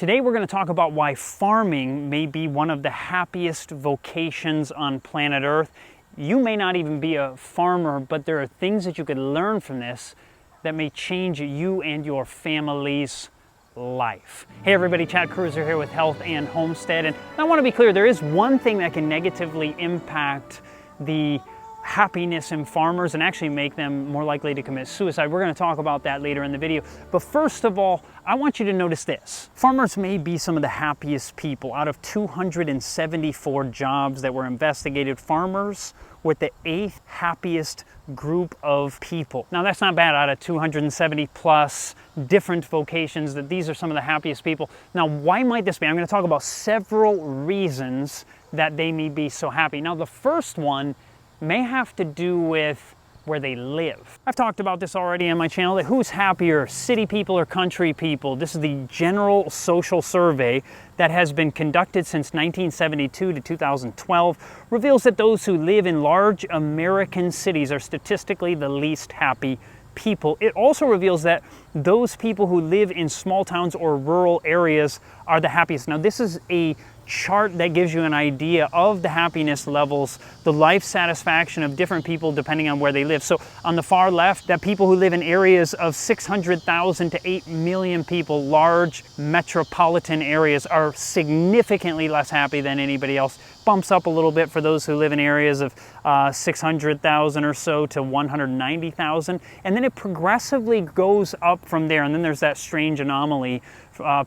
Today we're going to talk about why farming may be one of the happiest vocations on planet Earth. You may not even be a farmer, but there are things that you could learn from this that may change you and your family's life. Hey everybody, Chad Cruiser here with Health and Homestead, and I want to be clear, there is one thing that can negatively impact the happiness in farmers and actually make them more likely to commit suicide. We're going to talk about that later in the video. But first of all, I want you to notice this. Farmers may be some of the happiest people. Out of 274 jobs that were investigated, farmers were the 8th happiest group of people. Now that's not bad. Out of 270 plus different vocations, that these are some of the happiest people. Now why might this be? I'm going to talk about several reasons that they may be so happy. Now the first one may have to do with where they live. I've talked about this already on my channel, that who's happier, city people or country people? This is the general social survey that has been conducted since 1972 to 2012, reveals that those who live in large American cities are statistically the least happy people. It also reveals that those people who live in small towns or rural areas are the happiest. Now this is a chart that gives you an idea of the happiness levels, the life satisfaction of different people depending on where they live. So on the far left, that people who live in areas of 600,000 to 8 million people, large metropolitan areas, are significantly less happy than anybody else. Bumps up a little bit for those who live in areas of 600,000 or so to 190,000, and then it progressively goes up from there. And then there's that strange anomaly,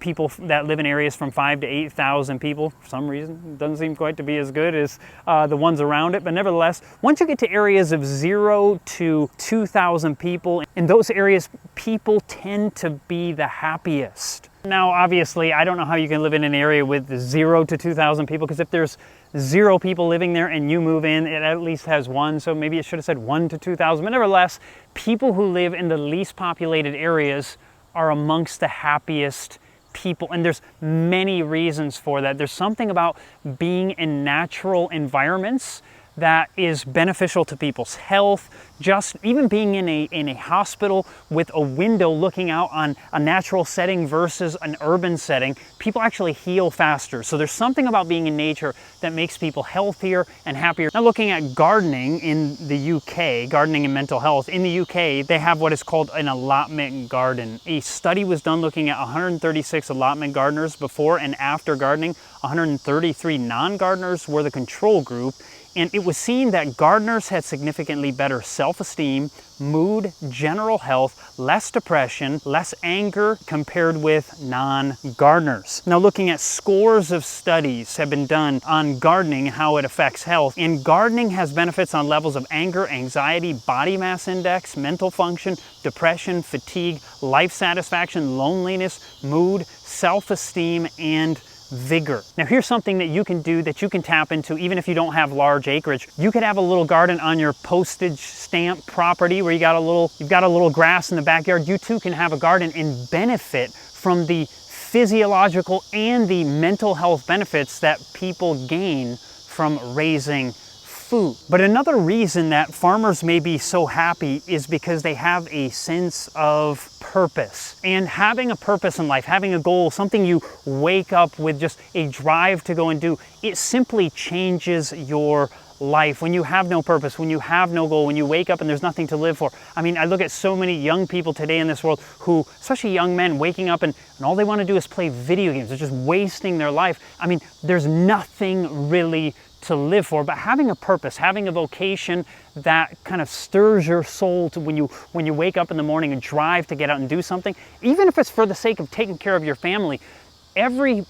people that live in areas from 5 to 8,000 people. For some reason, it doesn't seem quite to be as good as the ones around it, but nevertheless, once you get to areas of 0 to 2,000 people, in those areas, people tend to be the happiest. Now, obviously, I don't know how you can live in an area with 0 to 2,000 people, because if there's 0 people living there and you move in, it at least has 1, so maybe it should have said 1 to 2,000. But nevertheless, people who live in the least populated areas are amongst the happiest people, and there's many reasons for that. There's something about being in natural environments that is beneficial to people's health. Just even being in a hospital with a window looking out on a natural setting versus an urban setting, people actually heal faster. So there's something about being in nature that makes people healthier and happier. Now looking at gardening in the UK, gardening and mental health, in the UK they have what is called an allotment garden. A study was done looking at 136 allotment gardeners before and after gardening. 133 non-gardeners were the control group. And it was seen that gardeners had significantly better self-esteem, mood, general health, less depression, less anger compared with non-gardeners. Now looking at scores of studies have been done on gardening and how it affects health. And gardening has benefits on levels of anger, anxiety, body mass index, mental function, depression, fatigue, life satisfaction, loneliness, mood, self-esteem, and vigor. Now here's something that you can do, that you can tap into even if you don't have large acreage. You could have a little garden on your postage stamp property where you've got a little grass in the backyard. You too can have a garden and benefit from the physiological and the mental health benefits that people gain from raising food. But another reason that farmers may be so happy is because they have a sense of purpose. And having a purpose in life, having a goal, something you wake up with, just a drive to go and do, it simply changes your life. When you have no purpose, when you have no goal, when you wake up and there's nothing to live for. I mean, I look at so many young people today in this world who, especially young men, waking up and all they want to do is play video games. They're just wasting their life. I mean, there's nothing really to live for. But having a purpose, having a vocation that kind of stirs your soul to when you wake up in the morning and drive to get out and do something, even if it's for the sake of taking care of your family, every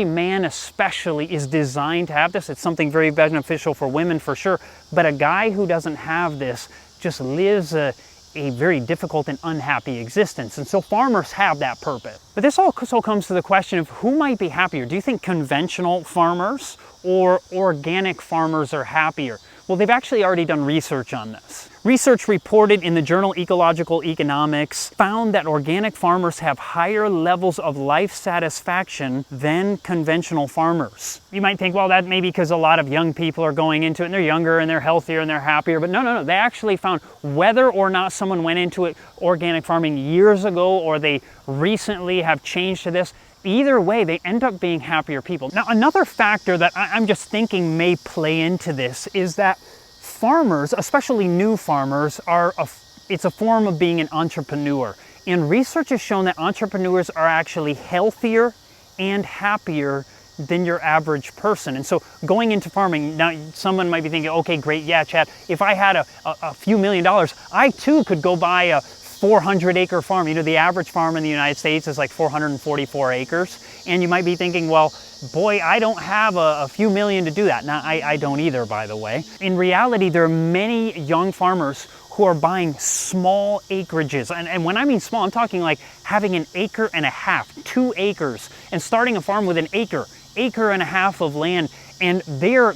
man especially is designed to have this. It's something very beneficial for women for sure, but a guy who doesn't have this just lives a very difficult and unhappy existence. And so farmers have that purpose. But this also comes to the question of who might be happier. Do you think conventional farmers or organic farmers are happier? Well, they've actually already done research on this. Research reported in the journal Ecological Economics found that organic farmers have higher levels of life satisfaction than conventional farmers. You might think, well, that may be because a lot of young people are going into it and they're younger and they're healthier and they're happier. But no. They actually found whether or not someone went into it organic farming years ago or they recently have changed to this, either way, they end up being happier people. Now, another factor that I'm just thinking may play into this is that farmers, especially new farmers, it's a form of being an entrepreneur. And research has shown that entrepreneurs are actually healthier and happier than your average person. And so going into farming, now someone might be thinking, okay, great, yeah, Chad, if I had a few $1,000,000, I too could go buy a 400-acre farm. You know, the average farm in the United States is like 444 acres. And you might be thinking, well, boy, I don't have a few million to do that. Now, I don't either, by the way. In reality, there are many young farmers who are buying small acreages. And when I mean small, I'm talking like having an acre and a half, 2 acres, and starting a farm with an acre and a half of land, and they're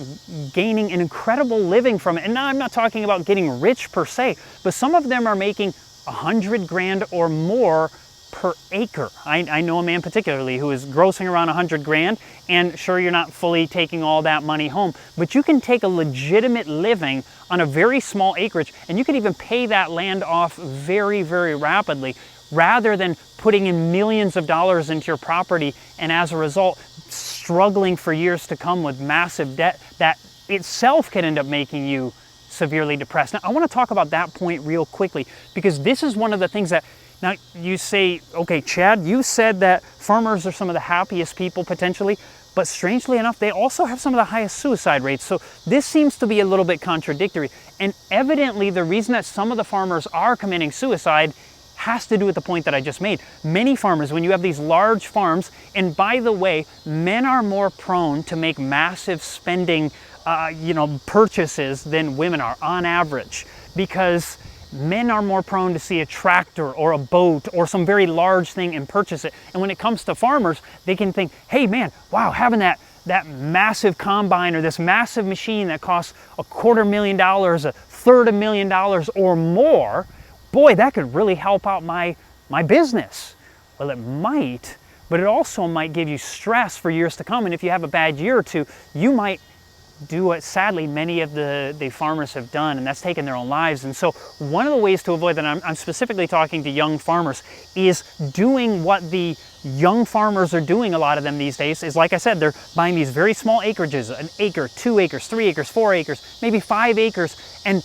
gaining an incredible living from it. And now I'm not talking about getting rich per se, but some of them are making 100 grand or more per acre. I know a man particularly who is grossing around 100 grand, and sure, you're not fully taking all that money home, but you can take a legitimate living on a very small acreage, and you can even pay that land off very, very rapidly, rather than putting in millions of dollars into your property and as a result struggling for years to come with massive debt that itself can end up making you severely depressed. Now, I want to talk about that point real quickly, because this is one of the things that, now you say, okay, Chad, you said that farmers are some of the happiest people potentially, but strangely enough, they also have some of the highest suicide rates. So this seems to be a little bit contradictory. And evidently, the reason that some of the farmers are committing suicide has to do with the point that I just made. Many farmers, when you have these large farms, and by the way, men are more prone to make massive spending purchases than women are on average, because men are more prone to see a tractor or a boat or some very large thing and purchase it. And when it comes to farmers, they can think, hey man, wow, having that massive combine or this massive machine that costs $250,000, $350,000 or more, boy, that could really help out my business. Well, it might, but it also might give you stress for years to come. And if you have a bad year or two, you might do what sadly many of the farmers have done, and that's taken their own lives. And so one of the ways to avoid that, I'm specifically talking to young farmers, is doing what the young farmers are doing, a lot of them these days, is like I said, they're buying these very small acreages, an acre, 2 acres, 3 acres, 4 acres, maybe 5 acres, and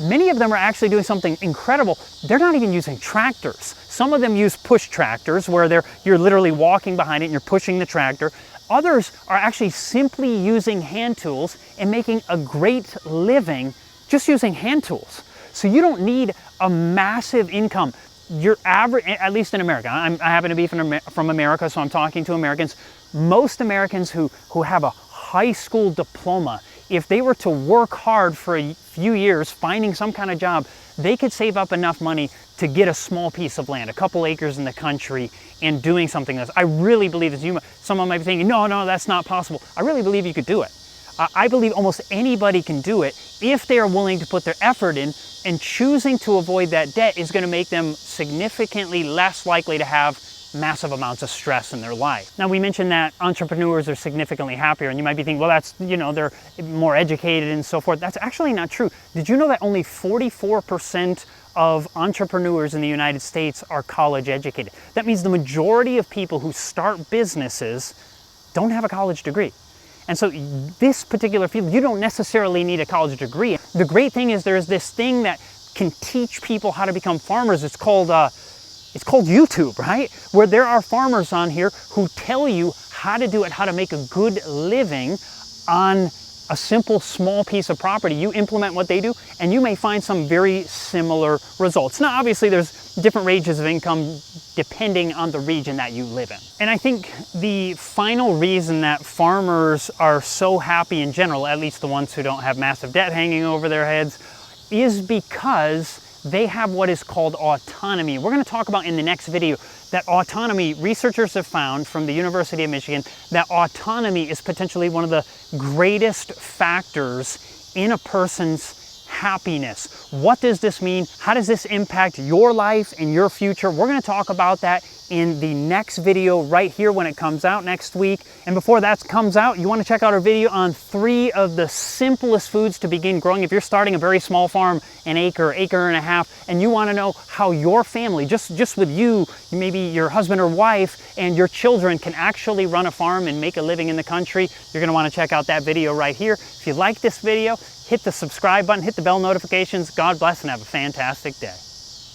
many of them are actually doing something incredible. They're not even using tractors. Some of them use push tractors, where you're literally walking behind it and you're pushing the tractor. Others are actually simply using hand tools and making a great living just using hand tools. So you don't need a massive income. Your average, at least in America, I happen to be from America, so I'm talking to Americans. Most Americans who have a high school diploma, if they were to work hard for a few years finding some kind of job, they could save up enough money to get a small piece of land, a couple acres in the country, and doing something else. I really believe this. Someone might be thinking, no, that's not possible. I really believe you could do it. I believe almost anybody can do it if they are willing to put their effort in, and choosing to avoid that debt is going to make them significantly less likely to have massive amounts of stress in their life. Now, we mentioned that entrepreneurs are significantly happier, and you might be thinking, well, that's, they're more educated and so forth. That's actually not true. Did you know that only 44% of entrepreneurs in the United States are college educated? That means the majority of people who start businesses don't have a college degree. And so this particular field, you don't necessarily need a college degree. The great thing is there's this thing that can teach people how to become farmers. It's called YouTube, right? Where there are farmers on here who tell you how to do it, how to make a good living on a simple small piece of property. You implement what they do and you may find some very similar results. Now, obviously there's different ranges of income depending on the region that you live in. And I think the final reason that farmers are so happy in general, at least the ones who don't have massive debt hanging over their heads, is because they have what is called autonomy. We're going to talk about in the next video that autonomy, researchers have found from the University of Michigan, that autonomy is potentially one of the greatest factors in a person's happiness. What does this mean? How does this impact your life and your future? We're going to talk about that in the next video right here when it comes out next week. And before that comes out, you want to check out our video on 3 of the simplest foods to begin growing. If you're starting a very small farm, an acre, acre and a half, and you want to know how your family, just with you, maybe your husband or wife and your children can actually run a farm and make a living in the country, you're going to want to check out that video right here. If you like this video, hit the subscribe button, hit the bell notifications. God bless and have a fantastic day.